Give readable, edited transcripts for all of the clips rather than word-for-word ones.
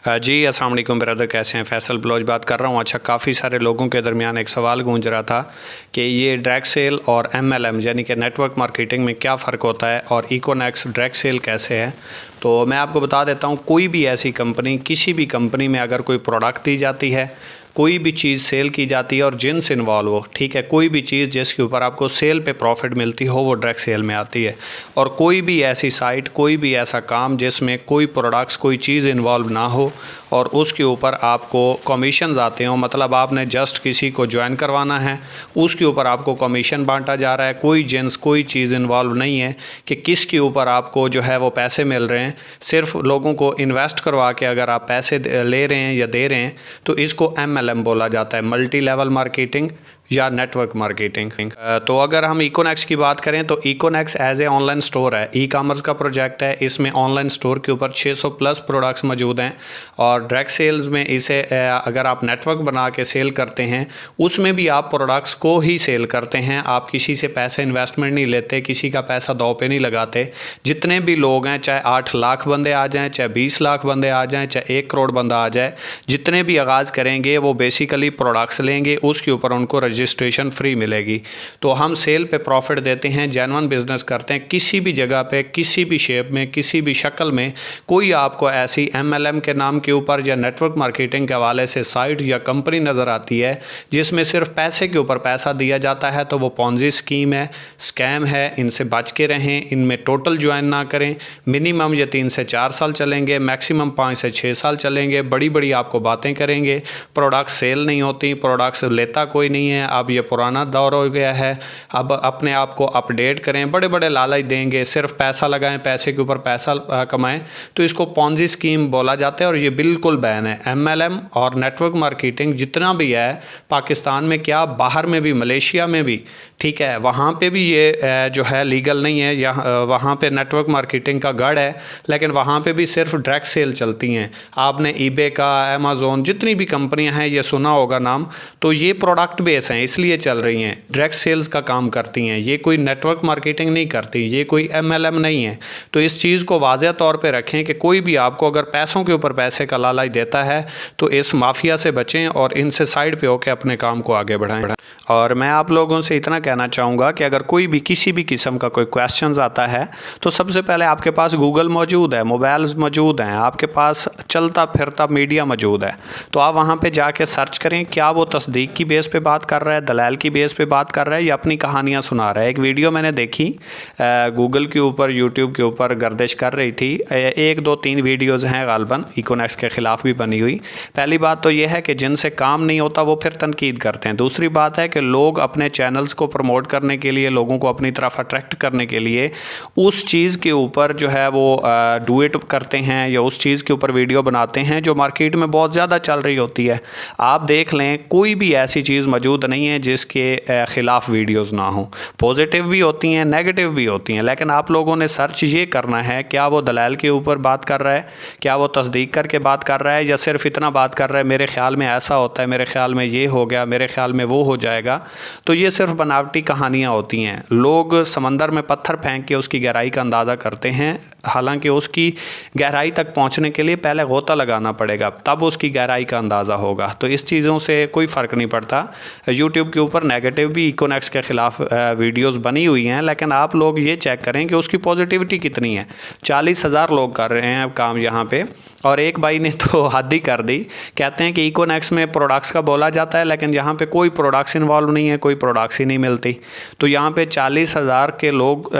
जी अस्सलाम वालेकुम ब्रदर, कैसे हैं? फैसल ब्लॉज बात कर रहा हूँ। अच्छा, काफ़ी सारे लोगों के दरमियान एक सवाल गूंज रहा था कि ये डायरेक्ट सेल और MLM यानी कि नेटवर्क मार्केटिंग में क्या फ़र्क होता है और इकोनेक्स डायरेक्ट सेल कैसे है। तो मैं आपको बता देता हूँ, कोई भी ऐसी कंपनी, किसी भी कंपनी में अगर कोई प्रोडक्ट दी जाती है, कोई भी चीज़ सेल की जाती है और जिनस इन्वॉल्व हो, ठीक है, कोई भी चीज़ जिसके ऊपर आपको सेल पे प्रॉफिट मिलती हो वो डायरेक्ट सेल में आती है। और कोई भी ऐसी साइट, कोई भी ऐसा काम जिसमें कोई प्रोडक्ट्स, कोई चीज़ इन्वॉल्व ना हो और उसके ऊपर आपको कमीशंस आते हो, मतलब आपने जस्ट किसी को ज्वाइन करवाना है, उसके ऊपर आपको कमीशन बांटा जा रहा है, कोई जिनस, कोई चीज़ इन्वॉल्व नहीं है कि किसके ऊपर आपको जो है वो पैसे मिल रहे हैं। सिर्फ लोगों को इन्वेस्ट करवा के अगर आप पैसे ले रहे हैं या दे रहे हैं तो इसको MLM बोला जाता है, मल्टी लेवल मार्केटिंग या नेटवर्क मार्केटिंग। तो अगर हम इकोनेक्स की बात करें तो इकोनेक्स एज ए ऑनलाइन स्टोर है, ई कॉमर्स का प्रोजेक्ट है। इसमें ऑनलाइन स्टोर के ऊपर 600 प्लस प्रोडक्ट्स मौजूद हैं और डायरेक्ट सेल्स में इसे अगर आप नेटवर्क बना के सेल करते हैं उसमें भी आप प्रोडक्ट्स को ही सेल करते हैं। आप किसी से पैसे इन्वेस्टमेंट नहीं लेते, किसी का पैसा दांव पे नहीं लगाते। जितने भी लोग हैं, चाहे 8 लाख बंदे आ जाएँ, चाहे 20 लाख बंदे आ जाएँ, चाहे 1 करोड़ बंदा आ जाए, जितने भी आगाज़ करेंगे वो बेसिकली प्रोडक्ट्स लेंगे, उसके ऊपर उनको रजिस्ट्रेशन फ्री मिलेगी। तो हम सेल पे प्रॉफिट देते हैं, जेन्युइन बिजनेस करते हैं। किसी भी जगह पे, किसी भी शेप में, किसी भी शक्ल में कोई आपको ऐसी MLM के नाम के ऊपर या नेटवर्क मार्केटिंग के हवाले से साइट या कंपनी नज़र आती है जिसमें सिर्फ पैसे के ऊपर पैसा दिया जाता है तो वो पॉन्जी स्कीम है, स्कैम है। इनसे बच के रहें, इनमें टोटल ज्वाइन ना करें। मिनिमम ये 3 से 4 साल चलेंगे, मैक्सिमम 5 से 6 साल चलेंगे। बड़ी बड़ी आपको बातें करेंगे, प्रोडक्ट सेल नहीं होती, प्रोडक्ट्स लेता कोई नहीं है, अब ये पुराना दौर हो गया है, अब अपने आप को अपडेट करें। बड़े बड़े लालच देंगे, सिर्फ पैसा लगाएं, पैसे के ऊपर पैसा कमाएं, तो इसको पॉन्जी स्कीम बोला जाता है और ये बिल्कुल बैन है। MLM और नेटवर्क मार्केटिंग जितना भी है पाकिस्तान में, क्या बाहर में भी, मलेशिया में भी, ठीक है, वहाँ पे भी ये जो है लीगल नहीं है। यहाँ वहाँ पे नेटवर्क मार्केटिंग का गढ़ है, लेकिन वहाँ पे भी सिर्फ डायरेक्ट सेल चलती हैं। आपने eBay का, Amazon, जितनी भी कंपनियाँ हैं ये सुना होगा नाम, तो ये प्रोडक्ट बेस हैं इसलिए चल रही हैं, डायरेक्ट सेल्स का काम करती हैं। ये कोई नेटवर्क मार्केटिंग नहीं करती, ये कोई MLM नहीं है। तो इस चीज़ को वाज़ेह तौर पे रखें कि कोई भी आपको अगर पैसों के ऊपर पैसे का लालच देता है तो इस माफिया से बचें और इनसे साइड पे होकर अपने काम को आगे बढ़ाएं। और मैं आप लोगों से इतना कहना चाहूँगा कि अगर कोई भी किसी भी किस्म का कोई क्वेश्चंस आता है तो सबसे पहले आपके पास गूगल मौजूद है, मोबाइल्स मौजूद हैं, आपके पास चलता फिरता मीडिया मौजूद है। तो आप वहाँ पे जाके सर्च करें, क्या वो तस्दीक की बेस पे बात कर रहा है, दलाल की बेस पे बात कर रहा है या अपनी कहानियाँ सुना रहा है। एक वीडियो मैंने देखी गूगल के ऊपर, यूट्यूब के ऊपर गर्दिश कर रही थी। 1, 2, 3 वीडियोज़ हैं गालबन इकोनेक्स के ख़िलाफ़ भी बनी हुई। पहली बात तो यह है कि जिनसे काम नहीं होता वो फिर तनकीद करते हैं। दूसरी बात है कि लोग अपने चैनल्स को प्रमोट करने के लिए, लोगों को अपनी तरफ अट्रैक्ट करने के लिए उस चीज़ के ऊपर जो है वो डुएट करते हैं या उस चीज़ के ऊपर वीडियो बनाते हैं जो मार्केट में बहुत ज़्यादा चल रही होती है। आप देख लें, कोई भी ऐसी चीज़ मौजूद नहीं है जिसके ख़िलाफ़ वीडियोज़ ना हो। पॉजिटिव भी होती हैं, नेगेटिव भी होती हैं, लेकिन आप लोगों ने सर्च ये करना है, क्या वो दलाल के ऊपर बात कर रहा है, क्या वो तस्दीक करके बात कर रहा है या सिर्फ इतना बात कर रहा है मेरे ख्याल में ऐसा होता है, मेरे ख्याल में ये हो गया, मेरे ख्याल में वो हो जाएगा। तो ये सिर्फ बनावटी कहानियाँ होती हैं। लोग समंदर में पत्थर फेंक के उसकी गहराई का अंदाज़ा करते हैं, हालांकि उसकी गहराई तक पहुंचने के लिए पहले गोता लगाना पड़ेगा, तब उसकी गहराई का अंदाज़ा होगा। तो इस चीज़ों से कोई फ़र्क नहीं पड़ता। यूट्यूब के ऊपर नेगेटिव भी इकोनेक्स के ख़िलाफ़ वीडियोस बनी हुई हैं, लेकिन आप लोग ये चेक करें कि उसकी पॉजिटिविटी कितनी है। 40,000 लोग कर रहे हैं काम यहाँ पे, और एक भाई ने तो हद ही कर दी। कहते हैं कि इकोनेक्स में प्रोडक्ट्स का बोला जाता है लेकिन यहाँ पे कोई प्रोडक्ट्स इन्वॉल्व नहीं है, कोई प्रोडक्ट्स ही नहीं मिलती। तो यहाँ पे 40,000 के लोग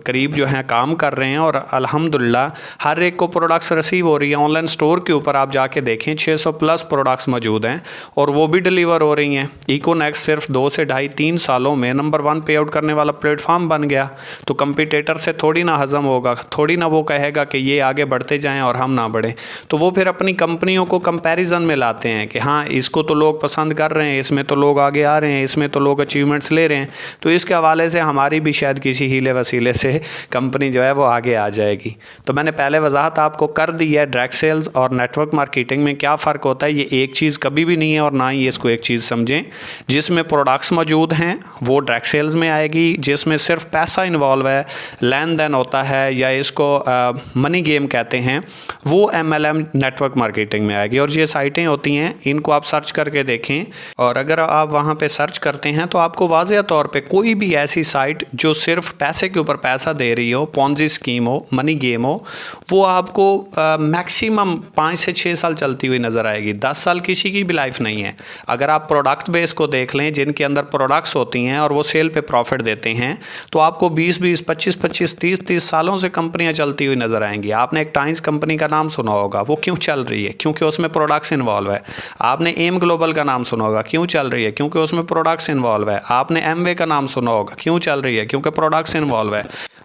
करीब जो हैं काम कर रहे हैं और अल्हम्दुलिल्लाह हर एक को प्रोडक्ट्स रिसीव हो रही है। ऑनलाइन स्टोर के ऊपर आप जाके देखें, 600 प्लस प्रोडक्ट्स मौजूद हैं और वो भी डिलीवर हो रही हैं। इकोनेक्स सिर्फ 2 से ढाई 3 सालों में नंबर 1 पे आउट करने वाला प्लेटफॉर्म बन गया। तो कंपटीटर से थोड़ी ना हज़म होगा, थोड़ी ना वो कहेगा कि ये आगे बढ़ते जाएँ और हम ना बढ़ें। तो वो फिर अपनी कंपनियों को कंपैरिजन में लाते हैं कि हाँ, इसको तो लोग पसंद कर रहे हैं, इसमें तो लोग आगे आ रहे हैं, इसमें तो लोग अचीवमेंट्स ले रहे हैं, तो इसके हवाले से हमारी भी शायद किसी हीले वसीले से कंपनी जो है वो आगे आ जाएगी। तो मैंने पहले वजाहत आपको कर दी है डायरेक्ट सेल्स और नेटवर्क मार्केटिंग में क्या फ़र्क होता है। ये एक चीज़ कभी भी नहीं है और ना ही इसको एक चीज़ समझें। जिसमें प्रोडक्ट्स मौजूद हैं वो डायरेक्ट सेल्स में आएगी, जिसमें सिर्फ पैसा इन्वॉल्व है, लेन देन होता है या इसको मनी गेम कहते हैं, वो MLM नेटवर्क मार्केटिंग में आएगी। और ये साइटें होती हैं, इनको आप सर्च करके देखें, और अगर आप वहाँ पे सर्च करते हैं तो आपको वाज़ेह तौर पे कोई भी ऐसी साइट जो सिर्फ पैसे के ऊपर पैसा दे रही हो, पॉन्जी स्कीम हो, मनी गेम हो, वो आपको मैक्सिमम 5 से 6 साल चलती हुई नज़र आएगी। 10 साल किसी की भी लाइफ नहीं है। अगर आप प्रोडक्ट बेस को देख लें, जिनके अंदर प्रोडक्ट्स होती हैं और वो सेल पे प्रॉफिट देते हैं, तो आपको 20-20, 25-25, 30-30 सालों से कंपनियां चलती हुई नज़र आएंगी। आपने एक टाइम्स कंपनी का नाम सुना होगा, वो क्यों चल रही है? क्योंकि उसमें प्रोडक्ट्स इन्वॉल्व है। आपने एम ग्लोबल का नाम सुना होगा, क्यों चल रही है? क्योंकि उसमें प्रोडक्ट्स इन्वॉल्व है। आपने एमवे का नाम सुना होगा, क्यों चल रही है? क्योंकि प्रोडक्ट्स इन्वॉल्व है।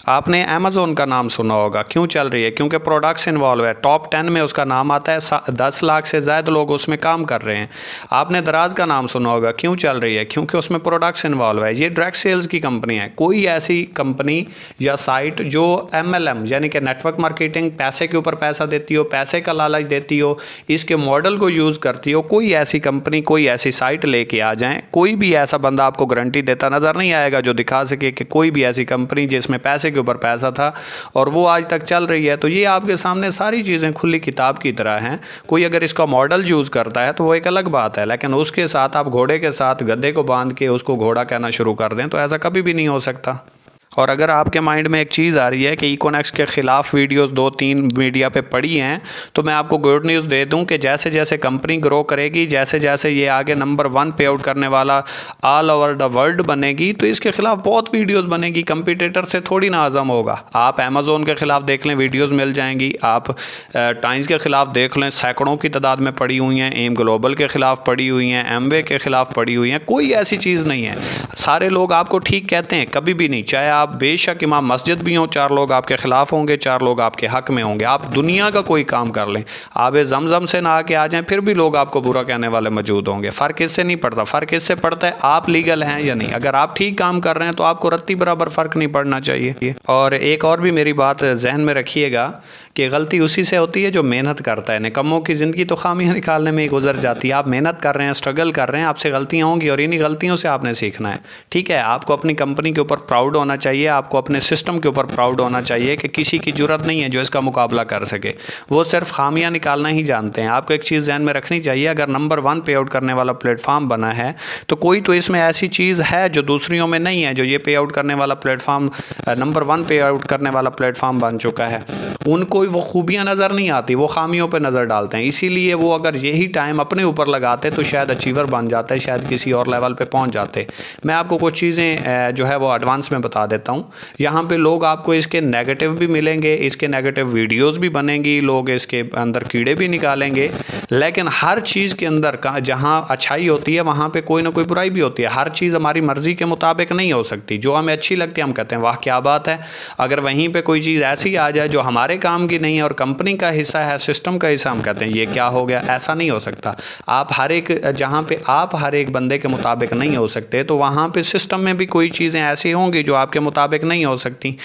आपने अमेज़ोन का नाम सुना होगा, क्यों चल रही है? क्योंकि प्रोडक्ट्स इन्वॉल्व है। टॉप 10 में उसका नाम आता है, 10 लाख से ज़्यादा लोग उसमें काम कर रहे हैं। आपने दराज का नाम सुना होगा, क्यों चल रही है? क्योंकि उसमें प्रोडक्ट्स इन्वॉल्व है। ये डायरेक्ट सेल्स की कंपनी है। कोई ऐसी कंपनी या साइट जो MLM यानी कि नेटवर्क मार्केटिंग, पैसे के ऊपर पैसा देती हो, पैसे का लालच देती हो, इसके मॉडल को यूज़ करती हो, कोई ऐसी कंपनी, कोई ऐसी साइट लेके आ जाएँ, कोई भी ऐसा बंदा आपको गारंटी देता नज़र नहीं आएगा जो दिखा सके कि कोई भी ऐसी कंपनी जिसमें पैसे के ऊपर पैसा था और वो आज तक चल रही है। तो ये आपके सामने सारी चीज़ें खुली किताब की तरह हैं। कोई अगर इसका मॉडल यूज़ करता है तो वो एक अलग बात है, लेकिन उसके साथ आप घोड़े के साथ गधे को बांध के उसको घोड़ा कहना शुरू कर दें तो ऐसा कभी भी नहीं हो सकता। और अगर आपके माइंड में एक चीज़ आ रही है कि इकोनेक्स के ख़िलाफ़ वीडियोस 2-3 मीडिया पे पड़ी हैं, तो मैं आपको गुड न्यूज़ दे दूं कि जैसे जैसे कंपनी ग्रो करेगी, जैसे जैसे ये आगे नंबर 1 पे आउट करने वाला ऑल ओवर द वर्ल्ड बनेगी, तो इसके ख़िलाफ़ बहुत वीडियोस बनेगी। कंपटीटर से थोड़ी ना आज़म होगा। आप अमेज़ोन के ख़िलाफ़ देख लें, वीडियोज़ मिल जाएंगी। आप टाइम्स के ख़िलाफ़ देख लें, सैकड़ों की तादाद में पड़ी हुई हैं। एम ग्लोबल के ख़िलाफ़ पड़ी हुई हैं, एमवे के ख़िलाफ़ पड़ी हुई हैं। कोई ऐसी चीज़ नहीं है। सारे लोग आपको ठीक कहते हैं, कभी भी नहीं। चाहे आप बेशक इमाम मस्जिद भी हों, 4 लोग आपके खिलाफ होंगे, 4 लोग आपके हक में होंगे। आप दुनिया का कोई काम कर लें, आप ज़मज़म से ना आके आ जाएं, फिर भी लोग आपको बुरा कहने वाले मौजूद होंगे। फ़र्क इससे नहीं पड़ता। फ़र्क इससे पड़ता है आप लीगल हैं या नहीं। अगर आप ठीक काम कर रहे हैं तो आपको रत्ती बराबर फ़र्क नहीं पड़ना चाहिए। और एक और भी मेरी बात जहन में रखिएगा कि गलती उसी से होती है जो मेहनत करता है। निकम्मों की ज़िंदगी तो खामियां निकालने में ही गुजर जाती है। आप मेहनत कर रहे हैं, स्ट्रगल कर रहे हैं, आपसे गलतियां होंगी और इन्हीं गलतियों से आपने सीखना है। ठीक है, आपको अपनी कंपनी के ऊपर प्राउड होना चाहिए, आपको अपने सिस्टम के ऊपर प्राउड होना चाहिए कि किसी की ज़रूरत नहीं है जो इसका मुकाबला कर सके। वो सिर्फ खामियां निकालना ही जानते हैं। आपको एक चीज़ ध्यान में रखनी चाहिए, अगर नंबर 1 पे आउट करने वाला प्लेटफॉर्म बना है तो कोई तो इसमें ऐसी चीज़ है जो दूसरियों में नहीं है। जो ये पे आउट करने वाला प्लेटफॉर्म, नंबर 1 पे आउट करने वाला प्लेटफॉर्म बन चुका है, उनको वो खूबियाँ नज़र नहीं आती, वो खामियों पे नज़र डालते हैं। इसीलिए वो अगर यही टाइम अपने ऊपर लगाते तो शायद अचीवर बन जाते, शायद किसी और लेवल पे पहुंच जाते। मैं आपको कुछ चीज़ें जो है वो एडवांस में बता देता हूं। यहाँ पे लोग आपको इसके नेगेटिव भी मिलेंगे, इसके नेगेटिव वीडियोस भी बनेंगी, लोग इसके अंदर कीड़े भी निकालेंगे, लेकिन हर चीज़ के अंदर जहाँ अच्छाई होती है वहाँ पर कोई ना कोई बुराई भी होती है। हर चीज़ हमारी मर्ज़ी के मुताबिक नहीं हो सकती। जो हमें अच्छी लगती है हम कहते हैं वाह क्या बात है। अगर वहीं पर कोई चीज़ ऐसी आ जाए जो हमारे काम की नहीं है और कंपनी का हिस्सा है, सिस्टम का हिस्सा, हम कहते हैं ये क्या हो गया। ऐसा नहीं हो सकता। आप हर एक जहाँ पे आप हर एक बंदे के मुताबिक नहीं हो सकते, तो वहाँ पे सिस्टम में भी कोई चीज़ें ऐसी होंगी जो आपके मुताबिक नहीं हो सकती।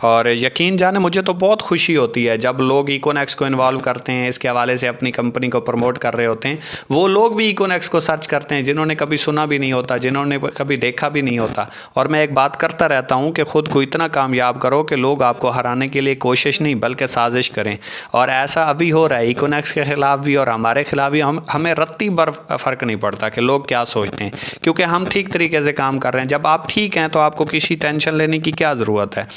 और यकीन जाने मुझे तो बहुत खुशी होती है जब लोग इकोनेक्स को इन्वॉल्व करते हैं, इसके हवाले से अपनी कंपनी को प्रमोट कर रहे होते हैं। वो लोग भी इकोनेक्स को सर्च करते हैं जिन्होंने कभी सुना भी नहीं होता, जिन्होंने कभी देखा भी नहीं होता। और मैं एक बात करता रहता हूँ कि खुद को इतना कामयाब करो कि लोग आपको हराने के लिए कोशिश नहीं बल्कि साजिश करें। और ऐसा अभी हो रहा है, इकोनेक्स के ख़िलाफ़ भी और हमारे ख़िलाफ़ भी। हमें रत्ती भर फ़र्क नहीं पड़ता कि लोग क्या सोचते हैं, क्योंकि हम ठीक तरीके से काम कर रहे हैं। जब आप ठीक हैं तो आपको किसी टेंशन लेने की क्या ज़रूरत है।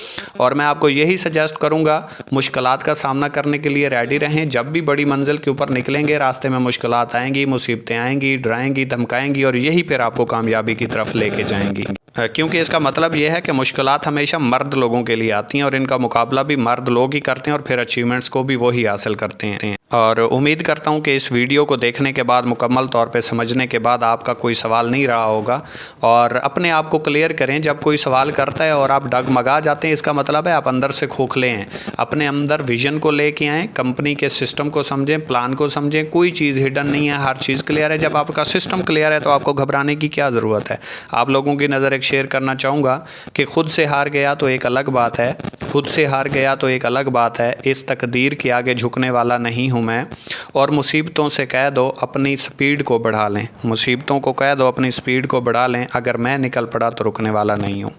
और मैं आपको यही सजेस्ट करूँगा, मुश्किलात का सामना करने के लिए रेडी रहें। जब भी बड़ी मंजिल के ऊपर निकलेंगे, रास्ते में मुश्किलात आएंगी, मुसीबतें आएंगी, डराएंगी, धमकाएंगी, और यही फिर आपको कामयाबी की तरफ लेके जाएंगी। क्योंकि इसका मतलब यह है कि मुश्किलात हमेशा मर्द लोगों के लिए आती हैं और इनका मुकाबला भी मर्द लोग ही करते हैं और फिर अचीवमेंट्स को भी वही हासिल करते हैं। और उम्मीद करता हूं कि इस वीडियो को देखने के बाद, मुकम्मल तौर पे समझने के बाद आपका कोई सवाल नहीं रहा होगा। और अपने आप को क्लियर करें, जब कोई सवाल करता है और आप डगमगा जाते हैं, इसका मतलब है आप अंदर से खोखले हैं। अपने अंदर विजन को लेके आएँ, कंपनी के सिस्टम को समझें, प्लान को समझें। कोई चीज़ हिडन नहीं है, हर चीज़ क्लियर है। जब आपका सिस्टम क्लियर है तो आपको घबराने की क्या ज़रूरत है। आप लोगों की नज़र एक शेयर करना चाहूँगा कि खुद से हार गया तो एक अलग बात है, खुद से हार गया तो एक अलग बात है। इस तकदीर के आगे झुकने वाला नहीं हूँ हूँ मैं। और मुसीबतों से कह दो अपनी स्पीड को बढ़ा लें, मुसीबतों को कह दो अपनी स्पीड को बढ़ा लें, अगर मैं निकल पड़ा तो रुकने वाला नहीं हूँ।